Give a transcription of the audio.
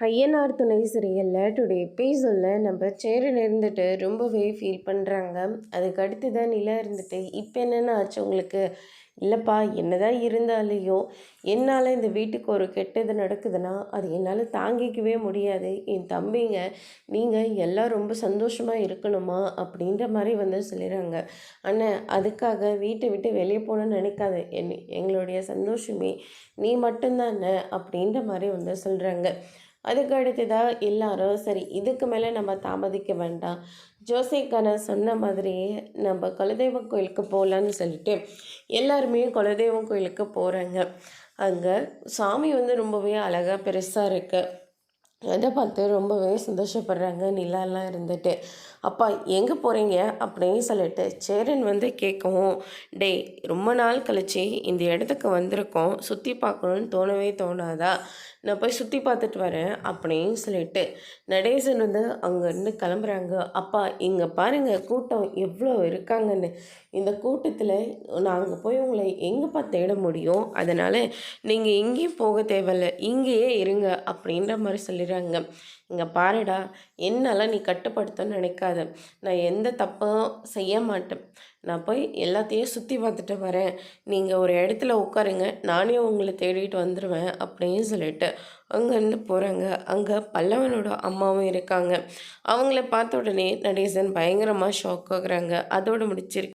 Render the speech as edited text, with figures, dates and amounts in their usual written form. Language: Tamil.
ஐயனார் துணை சீரியலில் டுடே எபிசோடில் நம்ம சேரன் இருந்துட்டு ரொம்பவே ஃபீல் பண்ணுறாங்க. அதுக்கு அடுத்து தான் நிலா இருந்துட்டு இப்போ என்னென்ன ஆச்சு உங்களுக்கு? இல்லைப்பா, என்னதான் இருந்தாலேயும் என்னால் இந்த வீட்டுக்கு ஒரு கெட்டது நடக்குதுன்னா அது என்னால் தாங்கிக்கவே முடியாது. என் தம்பிங்க நீங்கள் எல்லாம் ரொம்ப சந்தோஷமாக இருக்கணுமா அப்படின்ற மாதிரி சொல்லிடுறாங்க. அண்ணன், அதுக்காக வீட்டை விட்டு வெளியே போகணுன்னு நினைக்காத. எங்களுடைய சந்தோஷமே நீ மட்டும்தானே அப்படின்ற மாதிரி சொல்கிறாங்க. அதுக்கு அடுத்ததாக எல்லாரும் சரி, இதுக்கு மேலே நம்ம தாமதிக்க வேண்டாம், ஜோசிக்கான சொன்ன மாதிரியே நம்ம குலதெய்வம் கோயிலுக்கு போகலான்னு சொல்லிட்டு எல்லாருமே குலதெய்வம் கோயிலுக்கு போகிறாங்க. அங்கே சாமி ரொம்பவே அழகாக பெருசாக இருக்குது. அதை பார்த்து ரொம்பவே சந்தோஷப்படுறாங்க நிலாலாம் இருந்துட்டு. அப்பா, எங்கே போகிறீங்க அப்படின்னு சொல்லிட்டு சேரன் கேட்கவும், டே, ரொம்ப நாள் கழிச்சு இந்த இடத்துக்கு வந்திருக்கோம், சுற்றி பார்க்கணுன்னு தோணவே தோணாதா? நான் போய் சுற்றி பார்த்துட்டு வரேன் அப்படின்னு சொல்லிட்டு நடேசன் அங்கேருந்து கிளம்புறாங்க. அப்பா, இங்கே பாருங்கள் கூட்டம் எவ்வளோ இருக்காங்கன்னு. இந்த கூட்டத்தில் நாங்கள் போய் உங்களை எங்கேப்பா தேட முடியும்? அதனால் நீங்கள் எங்கேயும் போக தேவையில்லை, இங்கேயே இருங்க அப்படின்ற மாதிரி சொல்லிடுறாங்க. இங்கே பாருடா, என்னெல்லாம் நீ கட்டுப்படுத்தன்னு நினைக்காத. நான் எந்த தப்பும் செய்ய மாட்டேன். நான் போய் எல்லாத்தையும் சுற்றி பார்த்துட்டு வரேன். நீங்கள் ஒரு இடத்துல உட்காருங்க, நானே உங்களை தேடிட்டு வந்துடுவேன் அப்படின்னு சொல்லிட்டு அங்கேருந்து போகிறாங்க. அங்கே பல்லவனோட அம்மாவும் இருக்காங்க. அவங்கள பார்த்த உடனே நடேசன் பயங்கரமாக ஷாக் ஆகுறாங்க. அதோடு முடிச்சிருக்கு.